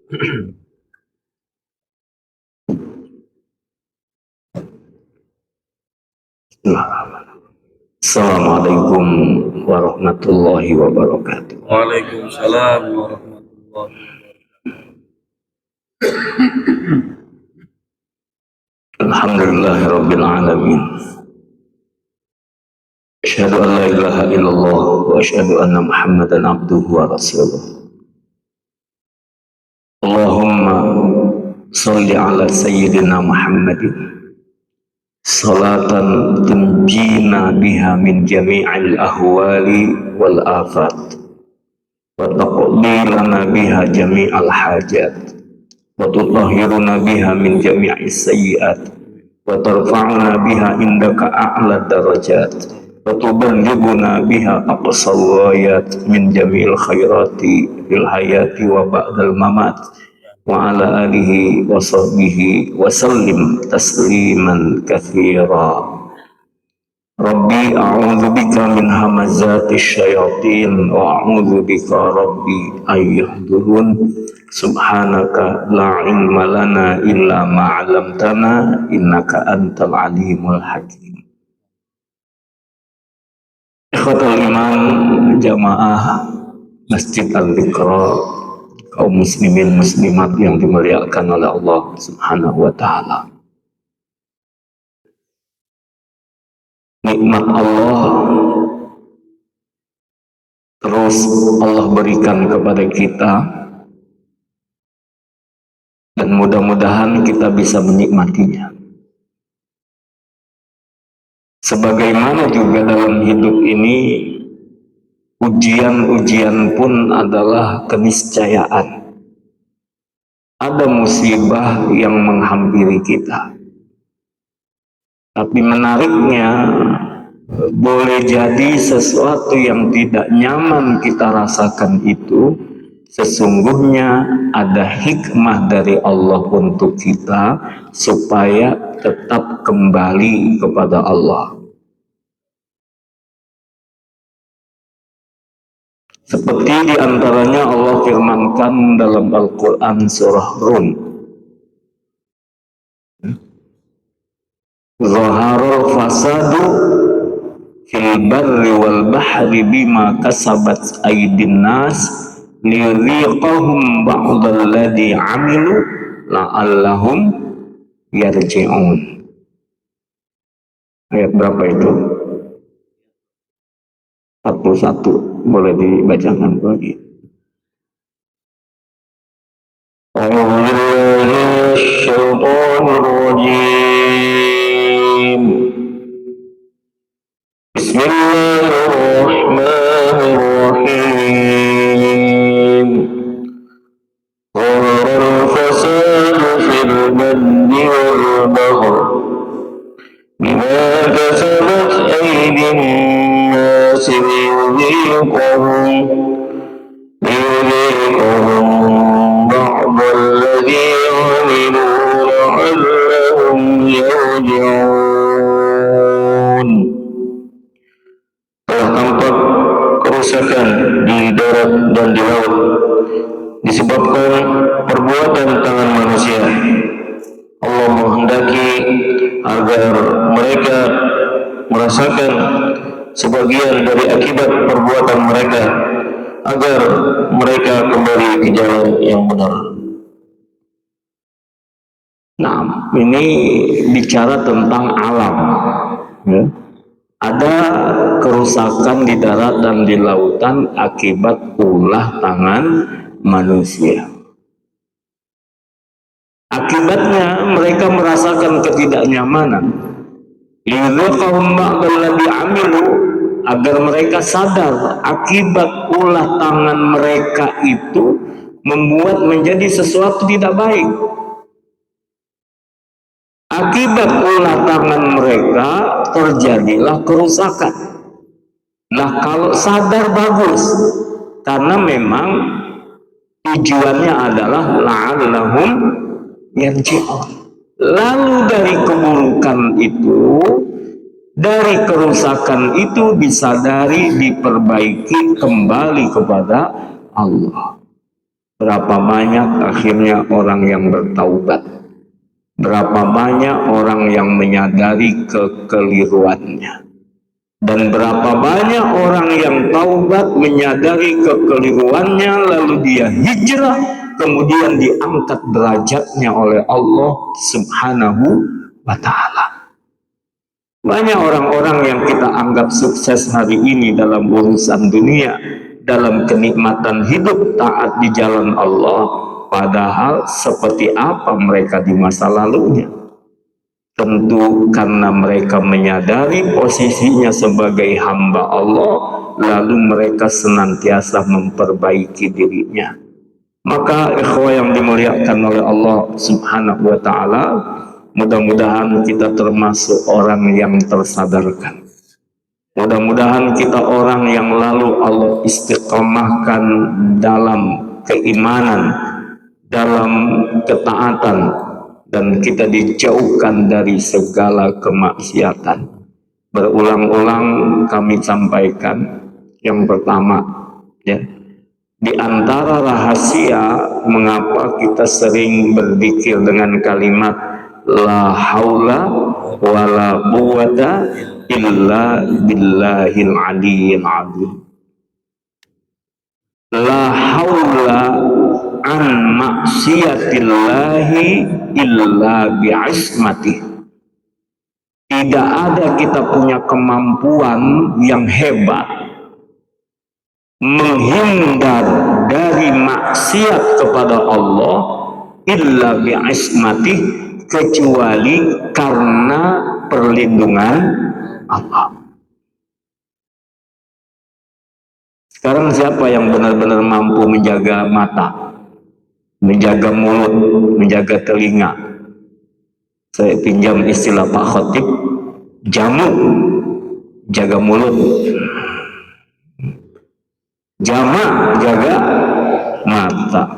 Assalamualaikum warahmatullahi wabarakatuh. Waalaikumsalam warahmatullahi wabarakatuh. Alhamdulillahirabbil alamin. Asyhadu an la ilaha illallah wa asyhadu anna Muhammadan abduhu wa rasuluh. Allahumma shalli ala sayyidina Muhammadin salatan tunjina biha min jami'il ahwali wal afat wa taqdi lana biha jami'al hajat wa tutahhiruna biha min jami'is sayyi'at wa tarfa'una biha indaka a'la darajat wa tuballighuna biha aqsal ghayat min jami'il khairati fil hayati wa ba'dal mamat wa ala alihi wa sahbihi wa sallim tasliman katsira. Rabbi a'udzu bika min hamazati syayatin wa a'udzu bika rabbi ayyahdurun. Subhanaka la ilma lana illa ma 'allamtana innaka antal alimul hakim. Ikhwatul iman jamaah Masjid Al-Iqra, kaum muslimin muslimat yang dimuliakan oleh Allah Subhanahu wa taala. Nikmat Allah terus Allah berikan kepada kita, dan mudah-mudahan kita bisa menikmatinya. Sebagaimana juga dalam hidup ini, ujian-ujian pun adalah keniscayaan. Ada musibah yang menghampiri kita. Tapi menariknya, boleh jadi sesuatu yang tidak nyaman kita rasakan itu, sesungguhnya ada hikmah dari Allah untuk kita, supaya tetap kembali kepada Allah. Seperti diantaranya Allah firmankan dalam Al-Quran surah Rum, Zaharul fasadu fil barri wal bahri bima kasabat aydin nas liyudhiqahum ba'dal ladzi 'amilu la'allahum yarji'un. Ayat berapa itu? 41. Boleh dibacakan lagi. Bismillahirrahmanirrahim. Zaharul fasadu fil barri wal bahri bima kasabat aydin nas liyudhiqahum ba'dal ladzi 'amilu la'allahum yarji'un. Telah tampak kerusakan di darat dan di laut disebabkan perbuatan tangan manusia. Allah menghendaki agar mereka merasakan sebagian dari akibat perbuatan mereka, agar mereka kembali ke jalan yang benar. Nah, ini bicara tentang alam, ya. Ada kerusakan di darat dan di lautan akibat ulah tangan manusia. Akibatnya mereka merasakan ketidaknyamanan. Liyudhiqahum ba'dal ladzi 'amilu, agar mereka sadar akibat ulah tangan mereka itu membuat menjadi sesuatu tidak baik. Akibat ulah tangan mereka terjadilah kerusakan. Nah, kalau sadar bagus, karena memang tujuannya adalah la'allahum yarji'un. Lalu dari keburukan itu, dari kerusakan itu disadari, diperbaiki, kembali kepada Allah. Berapa banyak akhirnya orang yang bertaubat? Berapa banyak orang yang menyadari kekeliruannya? Dan berapa banyak orang yang taubat menyadari kekeliruannya lalu dia hijrah, kemudian diangkat derajatnya oleh Allah Subhanahu wa Ta'ala. Banyak orang-orang yang kita anggap sukses hari ini dalam urusan dunia, dalam kenikmatan hidup taat di jalan Allah, padahal seperti apa mereka di masa lalunya? Tentu karena mereka menyadari posisinya sebagai hamba Allah, lalu mereka senantiasa memperbaiki dirinya. Maka ikhwah yang dimuliakan oleh Allah Subhanahu wa Ta'ala, mudah-mudahan kita termasuk orang yang tersadarkan. Mudah-mudahan kita orang yang lalu Allah istiqamahkan dalam keimanan, dalam ketaatan, dan kita dijauhkan dari segala kemaksiatan. Berulang-ulang kami sampaikan, yang pertama, ya, di antara rahasia mengapa kita sering berzikir dengan kalimat la haula wala quwata illa billahil aliyyil azim. La haula an maksiyatillahi illa bi'ismati. Tidak ada kita punya kemampuan yang hebat menghindar dari maksiat kepada Allah illa bi'ismati, kecuali karena perlindungan Allah. Sekarang siapa yang benar-benar mampu menjaga mata, menjaga mulut, menjaga telinga? Saya pinjam istilah Pak Khotib, jamu, jaga mulut. Jama, jaga mata.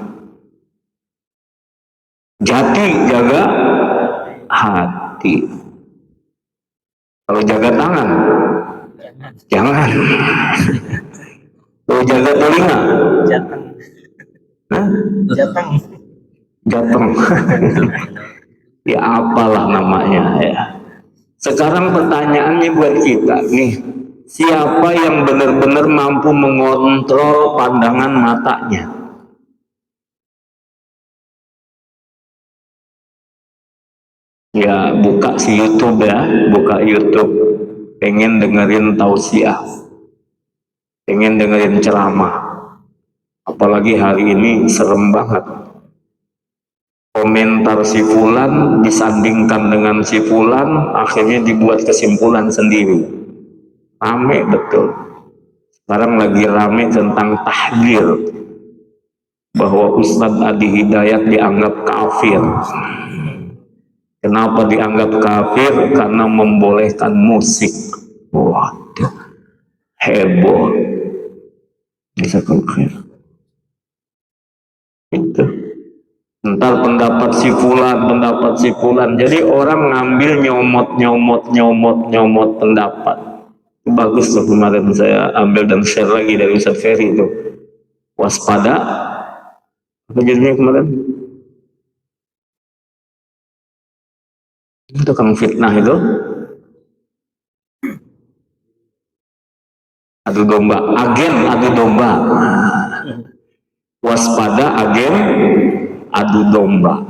Jati, jaga hati. Kalau jaga tangan, jangan. Kalau jaga telinga, jateng. Jateng. Jateng. Ya apalah namanya ya. Sekarang pertanyaannya buat kita nih, siapa yang benar-benar mampu mengontrol pandangan matanya? Ya buka si YouTube ya, buka YouTube, pengen dengerin tausiah, pengen dengerin ceramah. Apalagi hari ini serem banget. Komentar si fulan disandingkan dengan si fulan, akhirnya dibuat kesimpulan sendiri. Rame betul. Sekarang lagi rame tentang tahdir, bahwa Ustadz Adi Hidayat dianggap kafir. Kenapa dianggap kafir? Karena membolehkan musik. Waduh, heboh. Bisa kafir. Itu. Ntar pendapat si fulan. Jadi orang ngambil nyomot pendapat. Bagus tuh kemarin saya ambil dan share lagi dari Ustaz Ferry itu. Waspada. Apa jadinya kemarin? Itu kan fitnah itu. Adu domba, agen adu domba. Waspada, agen adu domba.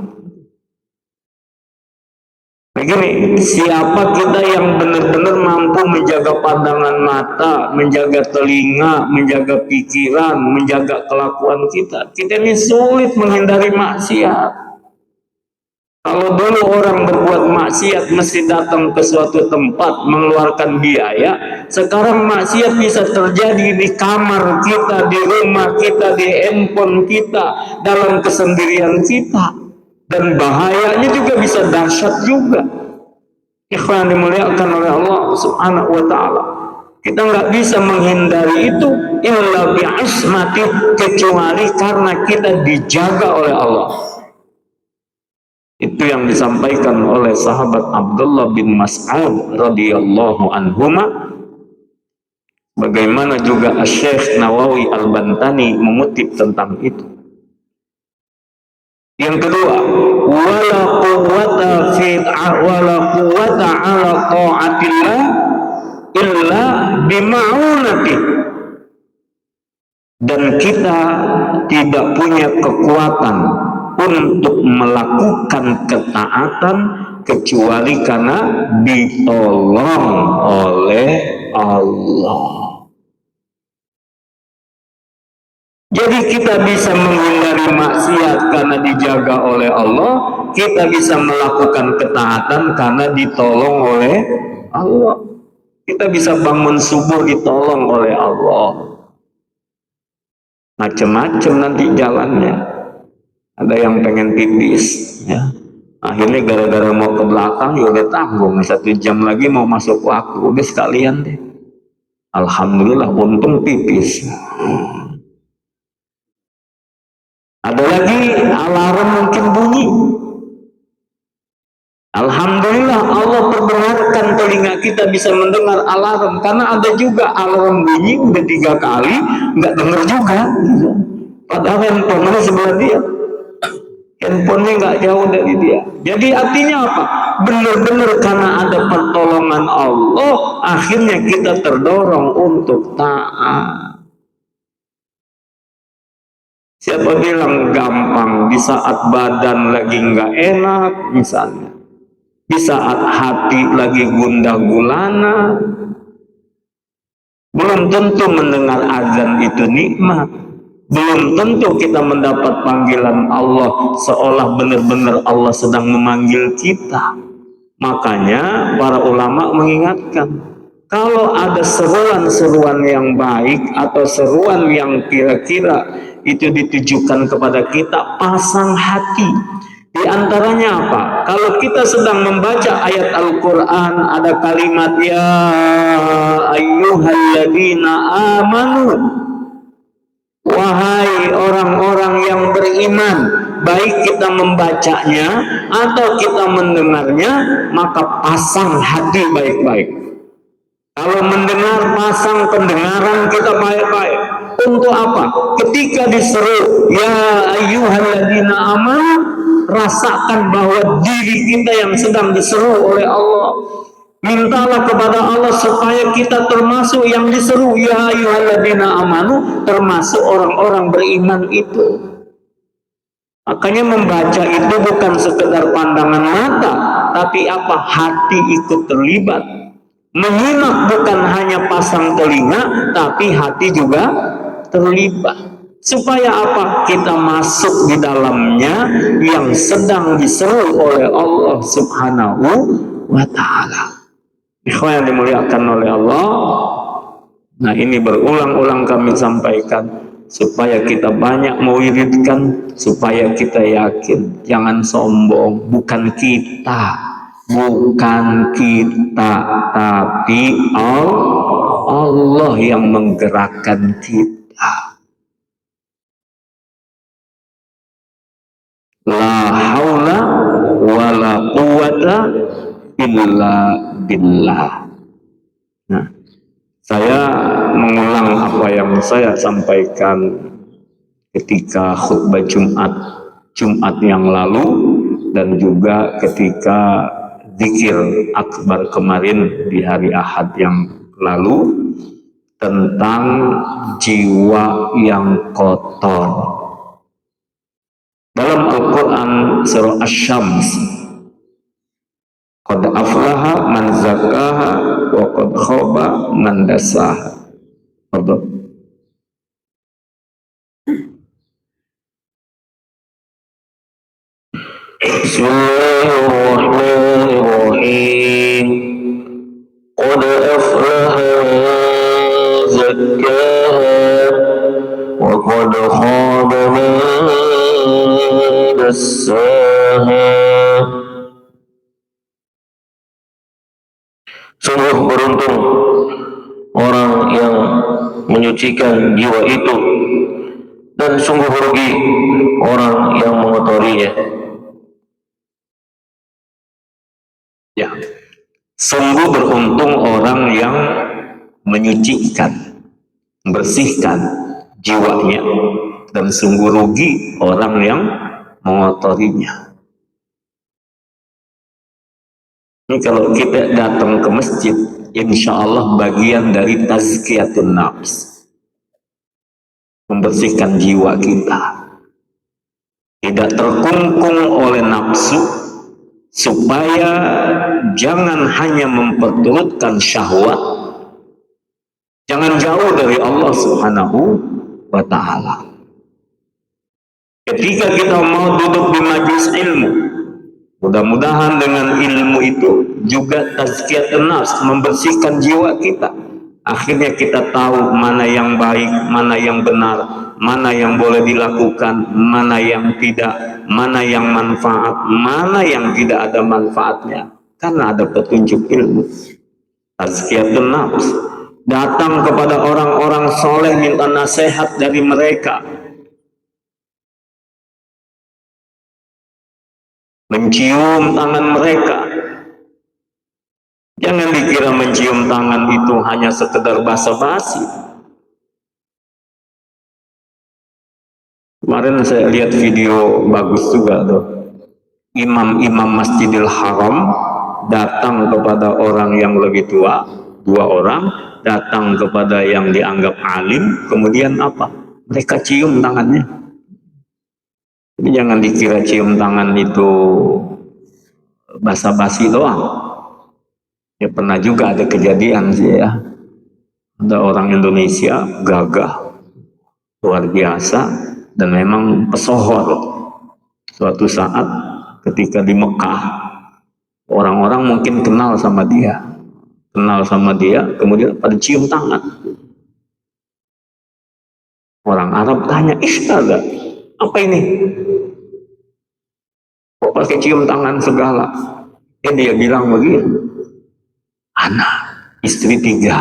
Nah gini, siapa kita yang benar-benar mampu menjaga pandangan mata, menjaga telinga, menjaga pikiran, menjaga kelakuan kita? Kita ini sulit menghindari maksiat. Kalau dulu orang berbuat maksiat mesti datang ke suatu tempat mengeluarkan biaya, sekarang maksiat bisa terjadi di kamar kita, di rumah kita, di handphone kita, dalam kesendirian kita, dan bahayanya juga bisa dahsyat juga. Ikhwan dimuliakan oleh Allah Subhanahu wa Ta'ala, kita nggak bisa menghindari itu illa bi'ismati, kecuali karena kita dijaga oleh Allah. Itu yang disampaikan oleh sahabat Abdullah bin Mas'ud radhiyallahu anhuma. Bagaimana juga Syekh Nawawi Al-Bantani mengutip tentang itu. Yang kedua, wala quwwata ala ta'atillah illa bima'unati. Dan kita tidak punya kekuatan untuk melakukan ketaatan kecuali karena ditolong oleh Allah. Jadi kita bisa menghindari maksiat karena dijaga oleh Allah, kita bisa melakukan ketaatan karena ditolong oleh Allah. Kita bisa bangun subuh ditolong oleh Allah. Macam-macam nanti jalannya. Ada yang pengen pipis, ya. Akhirnya gara-gara mau ke belakang, ya udah tanggung. 1 jam lagi mau masuk waktu, udah sekalian deh. Alhamdulillah, untung pipis. Ada lagi alarm mungkin bunyi. Alhamdulillah Allah perbenarkan telinga kita bisa mendengar alarm, karena ada juga alarm bunyi udah 3 kali nggak dengar juga. Padahal handphone sebelah dia, handphonenya nggak jauh dari dia. Jadi artinya apa? Benar-benar karena ada pertolongan Allah, akhirnya kita terdorong untuk taat. Siapa bilang gampang di saat badan lagi nggak enak misalnya, di saat hati lagi gundah gulana, belum tentu mendengar azan itu nikmat, belum tentu kita mendapat panggilan Allah seolah benar-benar Allah sedang memanggil kita. Makanya para ulama mengingatkan, kalau ada seruan-seruan yang baik atau seruan yang kira-kira itu ditujukan kepada kita, pasang hati. Di antaranya apa? Kalau kita sedang membaca ayat Al-Quran, ada kalimat ya ayyuhalladzina amanu, wahai orang-orang yang beriman, baik kita membacanya atau kita mendengarnya, maka pasang hati baik-baik. Kalau mendengar, pasang pendengaran kita baik-baik. Untuk apa? Ketika diseru ya ayyuhalladzina amanu, rasakan bahwa diri kita yang sedang diseru oleh Allah. Mintalah kepada Allah supaya kita termasuk yang diseru ya ayyuhalladzina amanu, termasuk orang-orang beriman itu. Makanya membaca itu bukan sekedar pandangan mata, tapi apa? Hati ikut terlibat. Menyimak bukan hanya pasang telinga, tapi hati juga terlibat. Supaya apa? Kita masuk di dalamnya yang sedang diseru oleh Allah Subhanahu wa ta'ala. Ikhwan yang dimuliakan oleh Allah, nah ini berulang-ulang kami sampaikan supaya kita banyak mewiridkan, supaya kita yakin, jangan sombong. Bukan kita, tapi Allah yang menggerakkan kita. La haula wala quwata illa billah. Nah, saya mengulang apa yang saya sampaikan ketika khutbah Jumat yang lalu, dan juga ketika zikir akbar kemarin di hari Ahad yang lalu, tentang jiwa yang kotor. Dalam Al-Quran surah Asy-Syams, qad aflaha man zakkaha wa qad khaba man dassaha. Bismillahirrahmanirrahim. Qad aflaha man zakkaha wa qad khaba man dassaha. Sungguh beruntung orang yang menyucikan jiwa itu, dan sungguh rugi orang yang mengotorinya. Ya, sungguh beruntung orang yang menyucikan, membersihkan jiwanya, dan sungguh rugi orang yang mengotorinya. Ini kalau kita datang ke masjid, insya Allah bagian dari tazkiyatun nafs, membersihkan jiwa kita, tidak terkungkung oleh nafsu, supaya jangan hanya memperturutkan syahwat, jangan jauh dari Allah Subhanahu wa Ta'ala. Ketika kita mau duduk di majelis ilmu, mudah-mudahan dengan ilmu itu juga tazkiyatun nafs, membersihkan jiwa kita. Akhirnya kita tahu mana yang baik, mana yang benar, mana yang boleh dilakukan, mana yang tidak, mana yang manfaat, mana yang tidak ada manfaatnya. Karena ada petunjuk ilmu. Tazkiyatun nafs. Datang kepada orang-orang soleh, minta nasihat dari mereka. Mencium tangan mereka. Jangan dikira mencium tangan itu hanya sekedar basa-basi. Kemarin saya lihat video bagus juga tuh. Imam-imam Masjidil Haram datang kepada orang yang lebih tua, 2 orang, datang kepada yang dianggap alim, kemudian apa? Mereka cium tangannya. Jadi jangan dikira cium tangan itu basa-basi doang. Ya pernah juga ada kejadian sih ya. Ada orang Indonesia gagah, luar biasa, dan memang pesohor. Suatu saat ketika di Mekah, orang-orang mungkin kenal sama dia, kemudian pada cium tangan. Orang Arab tanya, "Istaga, apa ini? Kok pakai cium tangan segala?" Dia bilang begini, "Anak, istri 3.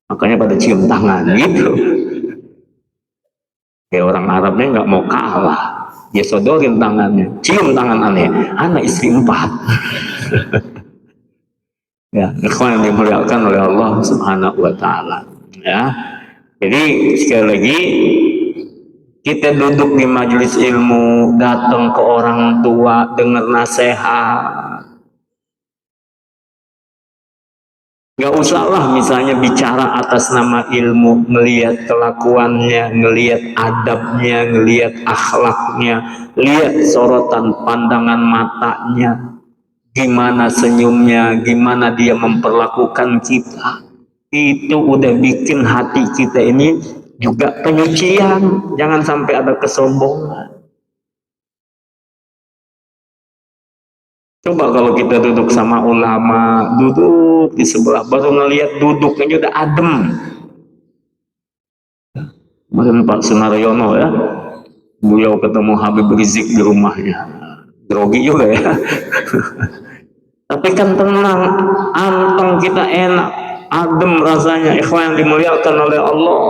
Makanya pada cium tangan gitu. Kayak orang Arabnya nggak mau kalah, dia sodorin tangannya, cium tangan aneh, anak istri 4. Ya, ikhwan yang dimuliakan oleh Allah Subhanahu wa Ta'ala. Ya, jadi sekali lagi kita duduk di majelis ilmu, datang ke orang tua, dengar nasihat. Gak usahlah misalnya bicara atas nama ilmu, ngelihat kelakuannya, ngelihat adabnya, ngelihat akhlaknya, lihat sorotan pandangan matanya, gimana senyumnya, gimana dia memperlakukan kita. Itu udah bikin hati kita ini juga penyucian. Jangan sampai ada kesombongan. Coba kalau kita duduk sama ulama, duduk di sebelah, baru ngelihat duduknya udah adem. Kemarin Pak Sunaryono ya, beliau ketemu Habib Rizik di rumahnya, grogi juga ya. Tapi kan tenang, anteng kita enak, adem rasanya. Ikhwan yang dimuliakan oleh Allah.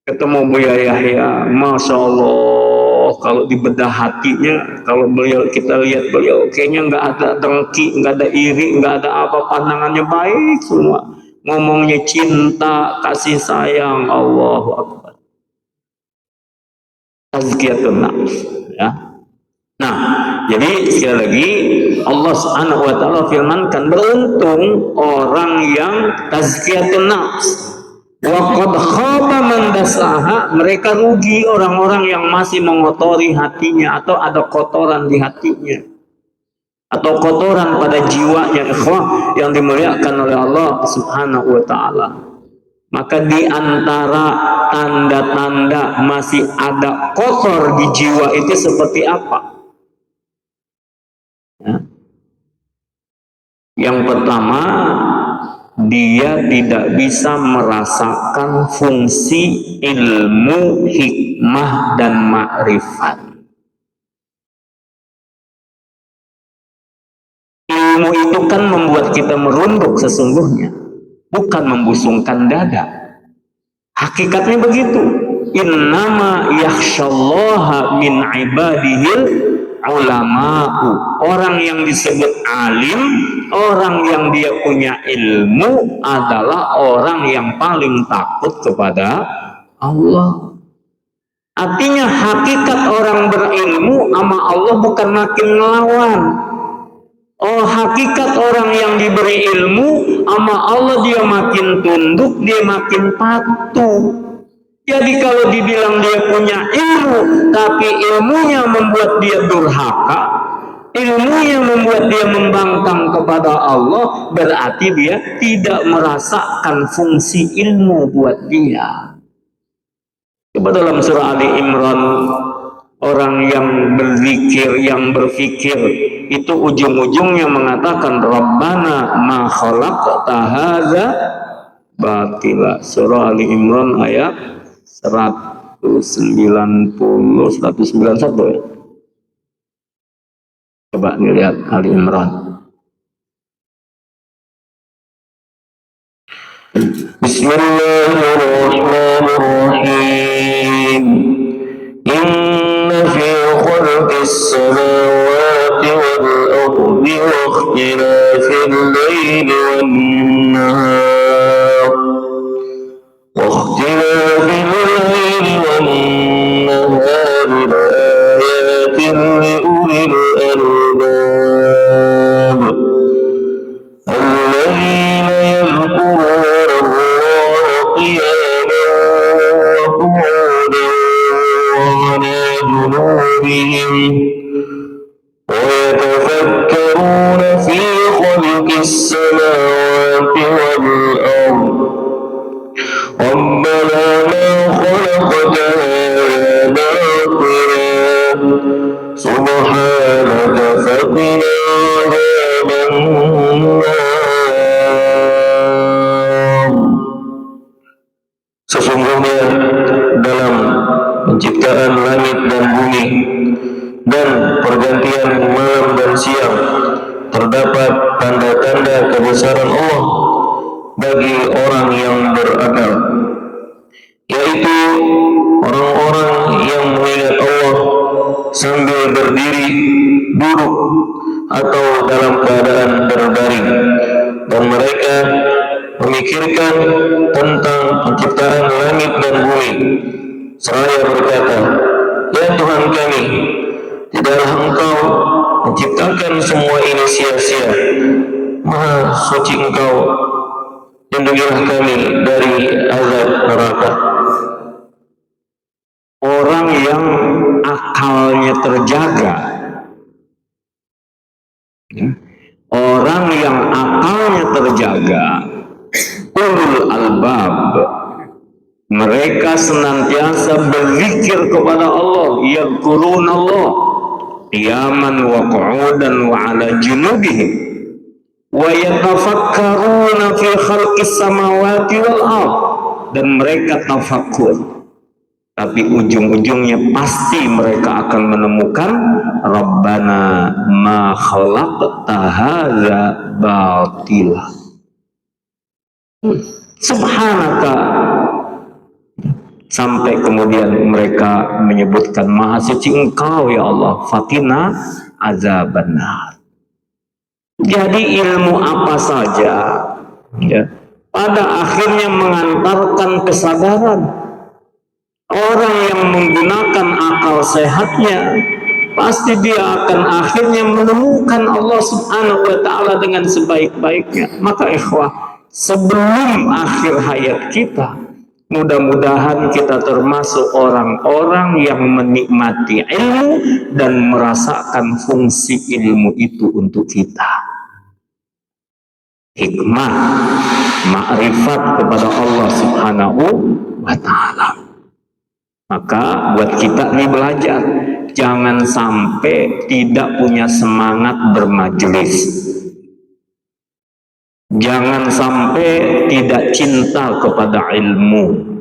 Ketemu Buya Yahya, Masya Allah, kalau dibedah hatinya, kalau kita lihat beliau, kayaknya nggak ada dengki, nggak ada iri, nggak ada apa, pandangannya baik semua. Ngomongnya cinta, kasih sayang, Allahu Akbar. Tazkiyatun nafs, ya. Nah, jadi sekali lagi Allah Subhanahu wa Ta'ala firmankan, beruntung orang yang tazkiyatun nafs. Wa qad khaba man dasaha, mereka rugi orang-orang yang masih mengotori hatinya atau ada kotoran di hatinya atau kotoran pada jiwanya, ikhwah yang dimuliakan oleh Allah Subhanahu wa Ta'ala. Maka di antara tanda-tanda masih ada kotor di jiwa itu seperti apa? Ya. Yang pertama, dia tidak bisa merasakan fungsi ilmu, hikmah, dan ma'rifat. Ilmu itu kan membuat kita merunduk sesungguhnya, bukan membusungkan dada. Hakikatnya begitu. Innama yakhsyallaha min ibadihil ulama'u. Orang yang disebut alim, orang yang dia punya ilmu adalah orang yang paling takut kepada Allah. Artinya hakikat orang berilmu sama Allah bukan makin ngelawan. Oh, hakikat orang yang diberi ilmu sama Allah dia makin tunduk, dia makin patuh. Jadi kalau dibilang dia punya ilmu, tapi ilmunya membuat dia durhaka, ilmunya membuat dia membangkang kepada Allah, berarti dia tidak merasakan fungsi ilmu buat dia. Coba dalam surah Ali Imran, orang yang berzikir, yang berfikir, itu ujung-ujungnya mengatakan Rabbana ma khalaqta hadza batila. Surah Ali Imran ayat 191 ya. Coba lihat Ali Imran. Bismillahirrahmanirrahim. Inna fi khalqis samawati wal ardi wa ikhtilafil laili wan nahar wa ikhtilafil laili wan nahar ayatin li ulil albab alladhina yadhkuruna Allaha qiyaman wa qu'udan وعلى جنوبهم ويتفكرون في خلق السماوات والأرض ربنا ما خلقت هذا باطلا سبحانك فقنا عذاب النار. Sesungguhnya dalam penciptaan langit dan bumi dan pergantian malam dan siang terdapat tanda-tanda kebesaran Allah bagi orang yang berakal, yaitu orang-orang yang mengingat Allah sambil berdiri, duduk, atau dalam keadaan berbaring, dan mereka memikirkan tentang penciptaan langit dan bumi seraya berkata, ya Tuhan kami, tidaklah Engkau menciptakan semua ini sia-sia. Maha suci Engkau, lindungilah kami dari azab neraka. Orang yang akalnya terjaga, orang yang akalnya terjaga, ulul albab, mereka senantiasa berzikir kepada Allah, yadhkuruna Allah qiyaman wa qu'udan wa 'ala junubihim wa yatafakkaruna fi khalqis samawati wal ardh, dan mereka tafakkur, tapi ujung-ujungnya pasti mereka akan menemukan Rabbana ma khalaqta hadza batila subhanaka, sampai kemudian mereka menyebutkan maha suci Engkau ya Allah, fakina azabannar. Jadi ilmu apa saja ya, pada akhirnya mengantarkan kesadaran. Orang yang menggunakan akal sehatnya pasti dia akan akhirnya menemukan Allah Subhanahu wa ta'ala dengan sebaik-baiknya. Maka ikhwah, sebelum akhir hayat kita, mudah-mudahan kita termasuk orang-orang yang menikmati ilmu dan merasakan fungsi ilmu itu untuk kita. Hikmah, makrifat kepada Allah Subhanahu wa ta'ala. Maka buat kita nih belajar, jangan sampai tidak punya semangat bermajelis. Jangan sampai tidak cinta kepada ilmu,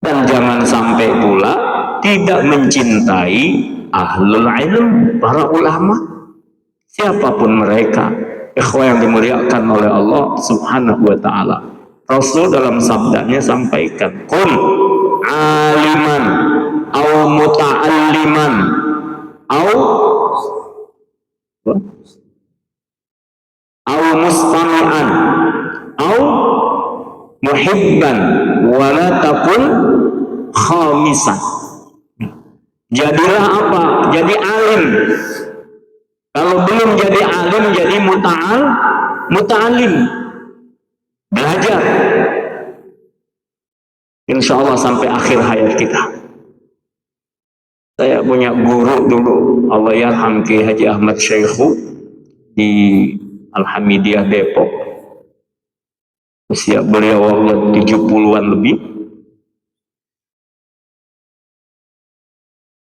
dan jangan sampai pula tidak mencintai ahlul ilm, para ulama, siapapun mereka. Ikhwah yang dimuliakan oleh Allah Subhanahu wa ta'ala, Rasul dalam sabdanya sampaikan, kun aliman au muta'alliman au mustami'an au muhibban wala takun khamisan. Jadilah apa? Jadi alim. Kalau belum jadi alim, jadi muta'alim. Belajar. Insya Allah sampai akhir hayat kita. Saya punya guru dulu, Allah yarham Ki Haji Ahmad Syekhu di Al-Hamidiyah Depok. Usia beliau 70-an lebih.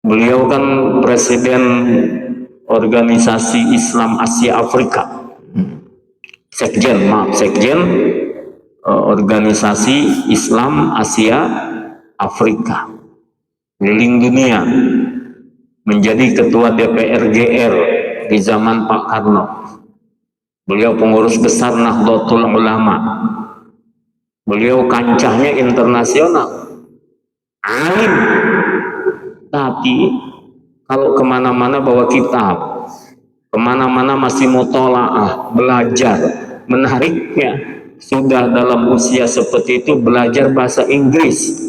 Beliau kan presiden organisasi Islam Asia Afrika. Sekjen organisasi Islam Asia Afrika. Keliling dunia, menjadi ketua DPR GR di zaman Pak Karno. Beliau pengurus besar Nahdlatul Ulama. Beliau kancahnya internasional, alim. Tapi kalau kemana-mana bawa kitab, kemana-mana masih mutolaah, belajar. Menariknya, sudah dalam usia seperti itu belajar bahasa Inggris.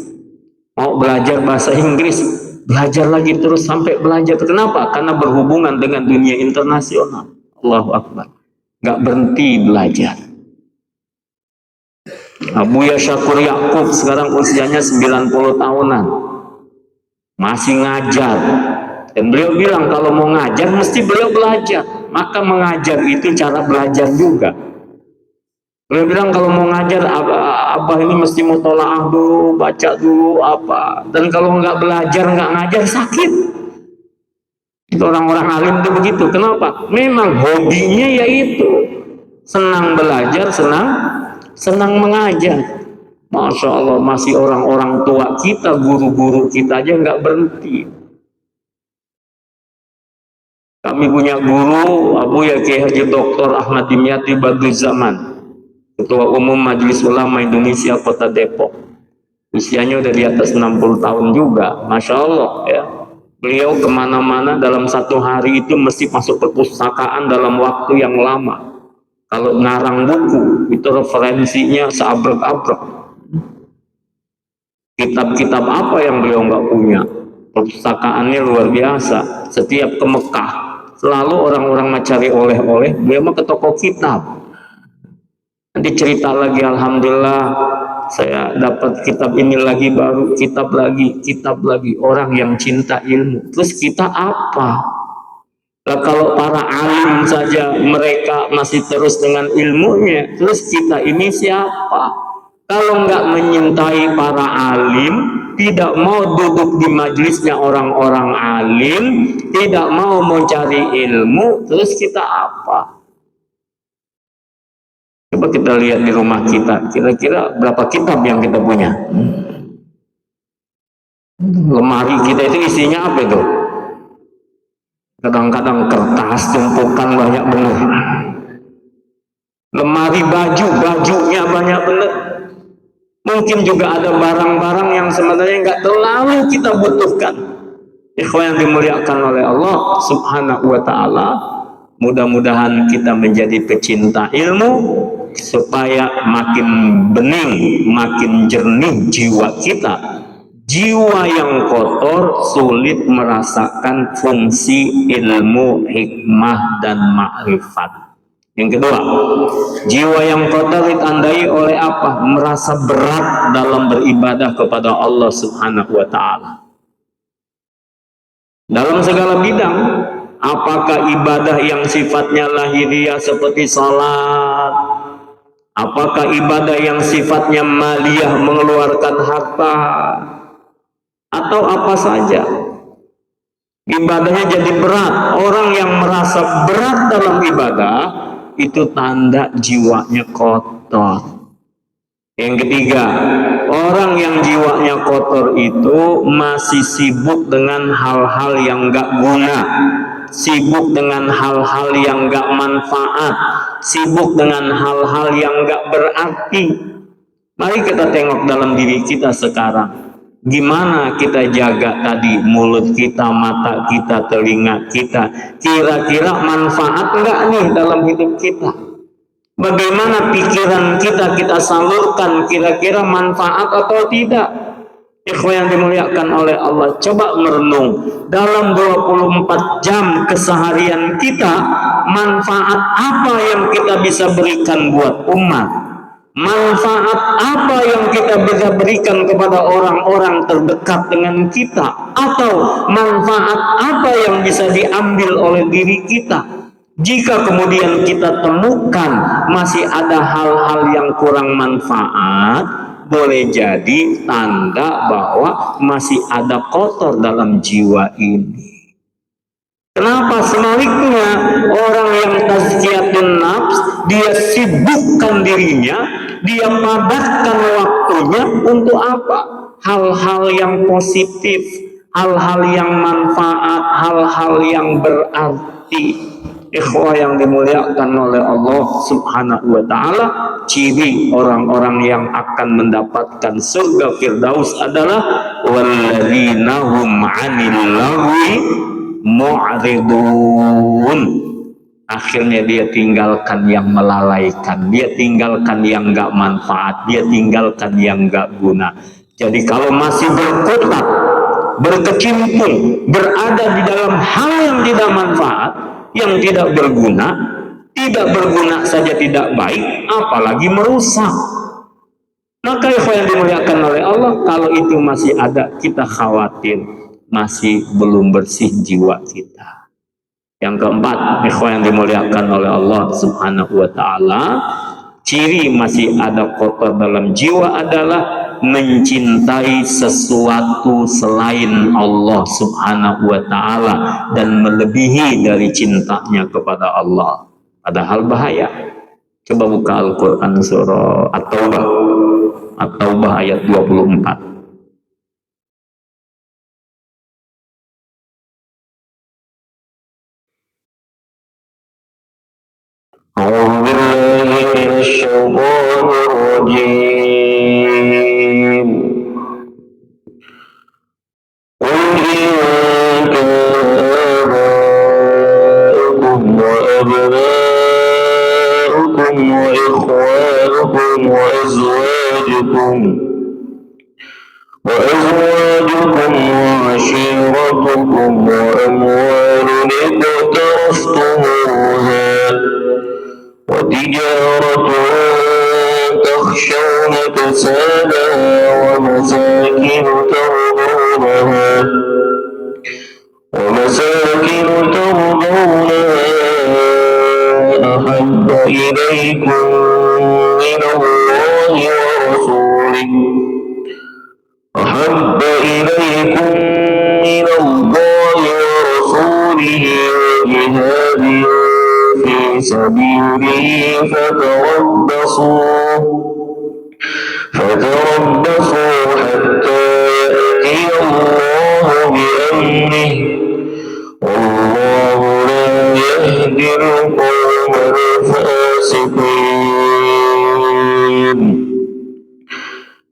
Mau belajar bahasa Inggris, belajar lagi terus sampai belajar. Kenapa? Karena berhubungan dengan dunia internasional. Allahu Akbar. Gak berhenti belajar. Buya Syakur Yakub sekarang usianya 90 tahunan. Masih ngajar. Dan beliau bilang kalau mau ngajar mesti beliau belajar. Maka mengajar itu cara belajar juga. Beliau bilang kalau mau ngajar abah ini mesti mutolaah dulu, baca dulu apa. Dan kalau nggak belajar, nggak ngajar sakit. Itu orang-orang alim itu begitu. Kenapa? Memang hobinya yaitu senang belajar, senang mengajar. Masya Allah, masih orang-orang tua kita, guru-guru kita aja nggak berhenti. Kami punya guru Abu Yaki Haji Dr. Ahmad Dimyati Badruzaman, Ketua Umum Majelis Ulama Indonesia Kota Depok. Usianya udah di atas 60 tahun juga, Masya Allah ya. Beliau kemana-mana dalam satu hari itu mesti masuk perpustakaan dalam waktu yang lama. Kalau ngarang buku, itu referensinya seabrek-abrek. Kitab-kitab apa yang beliau nggak punya? Perpustakaannya luar biasa. Setiap ke Mekah, selalu orang-orang mencari oleh-oleh, beliau mah ke toko kitab. Nanti cerita lagi, alhamdulillah saya dapat kitab ini lagi, baru kitab lagi. Orang yang cinta ilmu. Terus kita apa? Nah, kalau para alim saja mereka masih terus dengan ilmunya, terus kita ini siapa? Kalau nggak menyintai para alim, tidak mau duduk di majelisnya orang-orang alim, tidak mau mencari ilmu, terus kita apa? Coba kita lihat di rumah kita, kira-kira berapa kitab yang kita punya? Lemari kita itu isinya apa itu? Kadang-kadang kertas, tumpukan banyak benar. Lemari bajunya banyak benar. Mungkin juga ada barang-barang yang sebenarnya nggak terlalu kita butuhkan. Ikhwan yang dimuliakan oleh Allah Subhanahu wa Ta'ala, mudah-mudahan kita menjadi pecinta ilmu supaya makin bening, makin jernih jiwa kita. Jiwa yang kotor sulit merasakan fungsi ilmu, hikmah, dan ma'rifat. Yang kedua, jiwa yang kotor ditandai oleh apa? Merasa berat dalam beribadah kepada Allah Subhanahu wa Ta'ala. Dalam segala bidang, apakah ibadah yang sifatnya lahiriah seperti salat, apakah ibadah yang sifatnya maliyah mengeluarkan harta, atau apa saja, ibadahnya jadi berat. Orang yang merasa berat dalam ibadah itu tanda jiwanya kotor. Yang ketiga, orang yang jiwanya kotor itu masih sibuk dengan hal-hal yang gak guna, sibuk dengan hal-hal yang gak manfaat, sibuk dengan hal-hal yang gak berarti. Mari kita tengok dalam diri kita sekarang. Gimana kita jaga tadi mulut kita, mata kita, telinga kita? Kira-kira manfaat enggak nih dalam hidup kita? Bagaimana pikiran kita salurkan, kira-kira manfaat atau tidak? Ikhwan yang dimuliakan oleh Allah, coba merenung dalam 24 jam keseharian kita, manfaat apa yang kita bisa berikan buat umat, manfaat apa yang kita bisa berikan kepada orang-orang terdekat dengan kita, atau manfaat apa yang bisa diambil oleh diri kita. Jika kemudian kita temukan masih ada hal-hal yang kurang manfaat, boleh jadi tanda bahwa masih ada kotor dalam jiwa ini. Kenapa? Sebaliknya, orang yang tazkiyatun nafs, dia sibukkan dirinya, dia padatkan waktunya untuk apa? Hal-hal yang positif, hal-hal yang manfaat, hal-hal yang berarti. Ikhwah yang dimuliakan oleh Allah Subhanahu wa ta'ala, ciri orang-orang yang akan mendapatkan surga Firdaus adalah walladzina hum 'anil lagwi mu'ridun. Akhirnya dia tinggalkan yang melalaikan, dia tinggalkan yang gak manfaat, dia tinggalkan yang gak guna. Jadi kalau masih berkutat, berkecimpung, berada di dalam hal yang tidak manfaat, yang tidak berguna saja tidak baik, apalagi merusak. Maka yang dimuliakan oleh Allah, kalau itu masih ada, kita khawatir masih belum bersih jiwa kita. Yang keempat, ikhwan yang dimuliakan oleh Allah Subhanahu wa ta'ala, ciri masih ada kotor dalam jiwa adalah mencintai sesuatu selain Allah Subhanahu wa ta'ala dan melebihi dari cintanya kepada Allah. Padahal bahaya. Coba buka Al-Quran surah At-Taubah, At-Taubah ayat 24. أعوذ بالله من الشيطان الرجيم. قل إن كان آباؤكم وأبناؤكم وإخوانكم وأزواجكم وعشيرتكم وأموال اقترفتموها وتجارة تخشون كسادها ومساكن ترضونها أحب إليكم من الله ورسوله وجهاد في سبيله فتربصوا حتى يأتي الله بأمره والله لا يهدي القوم الفاسقين.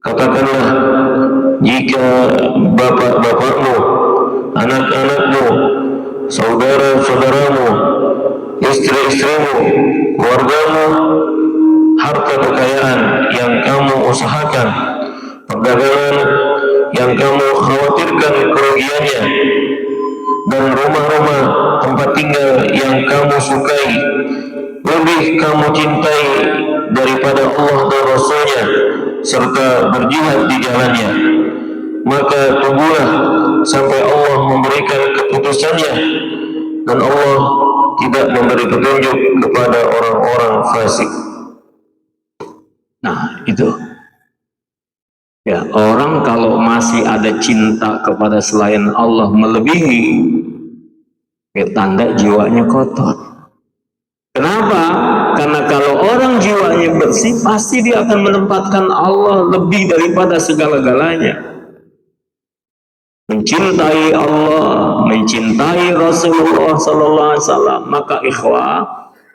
Katakanlah, jika bapak-bapakmu, anak-anakmu, saudara-saudaramu, istri-istrimu, keluargamu, harta kekayaan yang kamu usahakan, perdagangan yang kamu khawatirkan kerugiannya, dan rumah-rumah tempat tinggal yang kamu sukai, lebih kamu cintai daripada Allah dan Rasul-Nya, serta berjihad di jalannya, maka tunggulah sampai Allah memberikan keputusannya, dan Allah tidak memberi petunjuk kepada orang-orang fasik. Nah, itu ya, orang kalau masih ada cinta kepada selain Allah melebihi, ya tanda jiwanya kotor. Kenapa? Karena kalau orang jiwanya bersih, pasti dia akan menempatkan Allah lebih daripada segala-galanya. Mencintai Allah, mencintai Rasulullah Sallallahu Alaihi Wasallam. Maka ikhwah,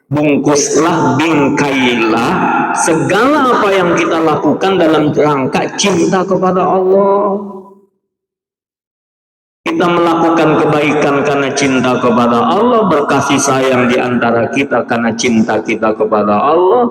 bungkuslah, bingkailah segala apa yang kita lakukan dalam rangka cinta kepada Allah. Kita melakukan kebaikan karena cinta kepada Allah, berkasih sayang di antara kita karena cinta kita kepada Allah.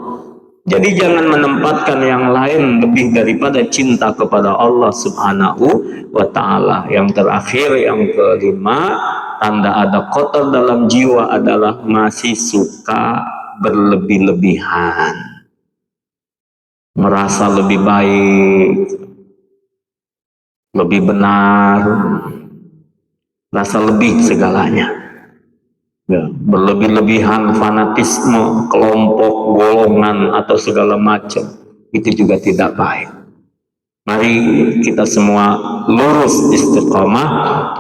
Jadi jangan menempatkan yang lain lebih daripada cinta kepada Allah Subhanahu wa Ta'ala. Yang terakhir, yang kelima, tanda ada kotor dalam jiwa adalah masih suka berlebih-lebihan, merasa lebih baik, lebih benar, rasa lebih segalanya. Ya, berlebih-lebihan, fanatisme, kelompok, golongan, atau segala macam, itu juga tidak baik. Mari kita semua lurus istiqamah.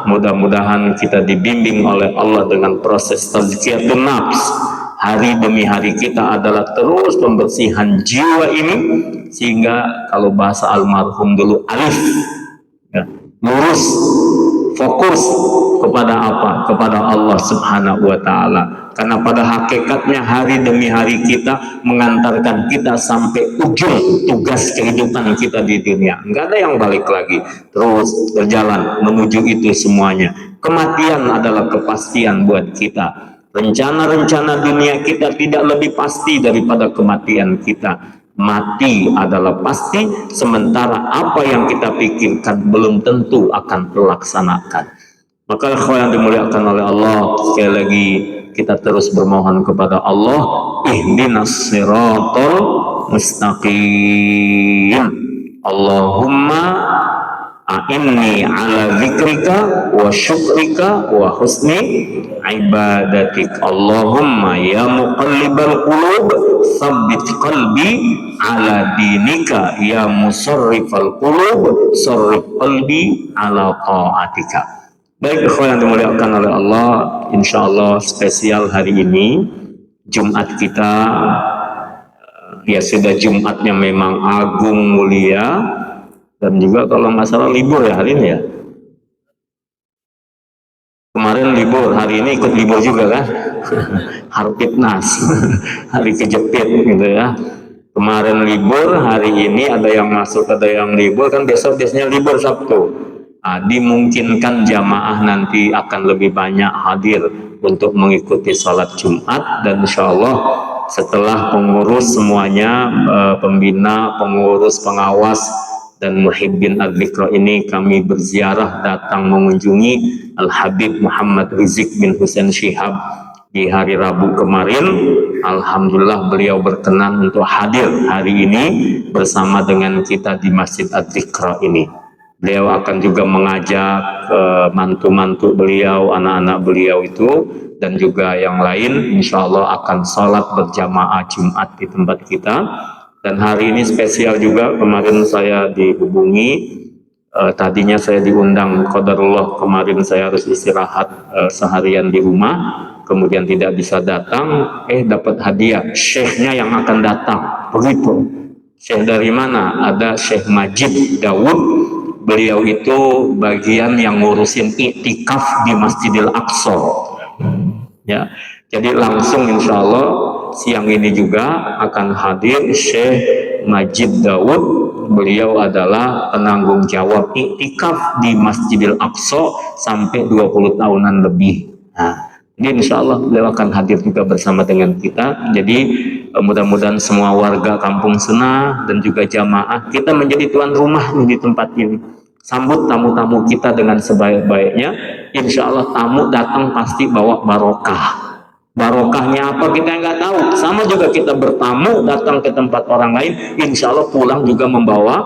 Mudah-mudahan kita dibimbing oleh Allah dengan proses tazkiyatun nafs. Hari demi hari kita adalah terus pembersihan jiwa ini, sehingga kalau bahasa almarhum dulu, alif, ya, lurus, fokus kepada apa? Kepada Allah Subhanahu wa Ta'ala. Karena pada hakikatnya hari demi hari kita mengantarkan kita sampai ujung tugas kehidupan kita di dunia. Enggak ada yang balik lagi, terus berjalan menuju itu semuanya. Kematian adalah kepastian buat kita. Rencana-rencana dunia kita tidak lebih pasti daripada kematian kita. Mati adalah pasti, sementara apa yang kita pikirkan belum tentu akan terlaksanakan. Maka ikhwan yang dimuliakan oleh Allah, sekali lagi kita terus bermohon kepada Allah, ihdinas siratal mustaqim. Allahumma a'inni ala zikrika wa syukrika wa husni ibadatik. Allahumma ya muqallibal qulub tsabbit qalbi ala dinika, ya musarrifal qulub sarrif qalbi ala ta'atika. Baik ikhwan yang dimuliakan oleh Allah, insya Allah spesial hari ini Jumat kita, ya sudah Jumatnya memang agung mulia, dan juga kalau nggak salah libur ya hari ini ya. Kemarin libur, hari ini ikut libur juga kan? Harpitnas, hari kejepit gitu ya. Kemarin libur, hari ini ada yang masuk, ada yang libur, kan besok biasanya libur Sabtu. Dimungkinkan jamaah nanti akan lebih banyak hadir untuk mengikuti sholat Jumat, dan insya Allah setelah pengurus semuanya, pembina, pengurus, pengawas, dan muhibbin al-Dhikra ini kami berziarah datang mengunjungi Al-Habib Muhammad Rizik bin Husain Syihab di hari Rabu kemarin. Alhamdulillah beliau berkenan untuk hadir hari ini bersama dengan kita di Masjid Al-Dhikra ini. Beliau akan juga mengajak mantu-mantu beliau, anak-anak beliau itu, dan juga yang lain, insya Allah akan sholat berjamaah Jumat di tempat kita. Dan hari ini spesial juga, kemarin saya dihubungi, tadinya saya diundang, qadarullah kemarin saya harus istirahat seharian di rumah, kemudian tidak bisa datang, dapat hadiah, syekhnya yang akan datang, begitu. Syekh dari mana? Ada Syekh Majid Daud. Beliau itu bagian yang ngurusin iktikaf di Masjidil Aqsa. Ya, jadi langsung insya Allah siang ini juga akan hadir Syekh Majid Daud. Beliau adalah penanggung jawab iktikaf di Masjidil Aqsa sampai 20 tahunan lebih. Nah, jadi insya Allah beliau akan hadir juga bersama dengan kita. Jadi mudah-mudahan semua warga Kampung Senah dan juga jamaah kita menjadi tuan rumah di tempat ini. Sambut tamu-tamu kita dengan sebaik-baiknya. Insya Allah tamu datang pasti bawa barokah. Barokahnya apa kita nggak tahu. Sama juga kita bertamu datang ke tempat orang lain, insya Allah pulang juga membawa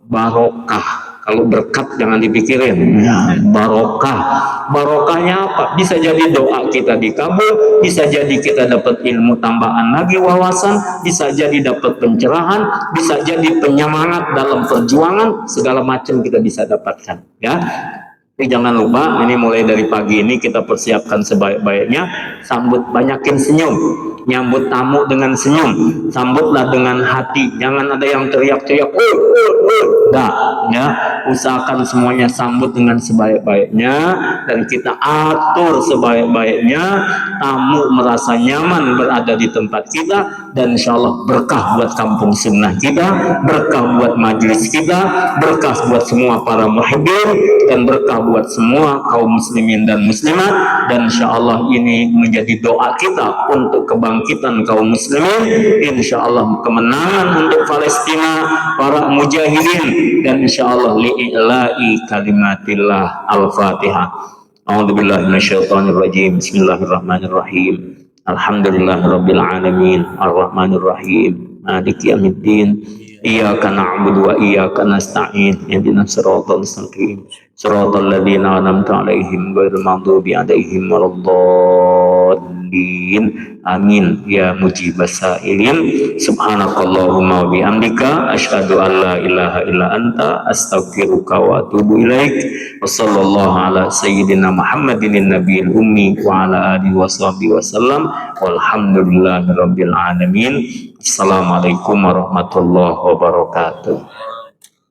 barokah. Kalau berkat jangan dipikirin, ya, barokah. Barokahnya apa? Bisa jadi doa kita dikabul, bisa jadi kita dapat ilmu tambahan lagi, wawasan, bisa jadi dapat pencerahan, bisa jadi penyemangat dalam perjuangan, segala macam kita bisa dapatkan. Ya, tapi jangan lupa, ini mulai dari pagi ini kita persiapkan sebaik-baiknya. Sambut, banyakin senyum, nyambut tamu dengan senyum, sambutlah dengan hati. Jangan ada yang teriak-teriak, Nah, ya, usahakan semuanya sambut dengan sebaik-baiknya dan kita atur sebaik-baiknya. Tamu merasa nyaman berada di tempat kita dan insya Allah berkah buat kampung sunnah kita, berkah buat majelis kita, berkah buat semua para muhibbin dan berkah buat semua kaum muslimin dan muslimat. Dan insya Allah ini menjadi doa kita untuk kebangkitan kaum muslimin, insya Allah kemenangan untuk Palestina, para mujahidin, dan insya Allah li'i'la'i kalimatillah. Al-Fatihah. A'udzubillahi minasyaitonirrajim. Bismillahirrahmanirrahim. Alhamdulillahirabbil alamin. Arrahmanirrahim. Maliki yaumiddin. Iyyaka na'budu wa iyyaka nasta'in. Ihdinas siratal mustaqim. Siratal ladzina an'amta 'alaihim ghairil maghdubi 'alaihim waladdallin. Amin ya mujibas sa'ilin. Subhanakallahumma wa bihamdika asyhadu an la ilaha illa anta astaghfiruka wa atubu ilaik. Wassallallahu ala sayyidina Muhammadin nabiyil ummi wa ala alihi washabihi wasallam. Walhamdulillahirabbil alamin. Assalamualaikum warahmatullahi wabarakatuh.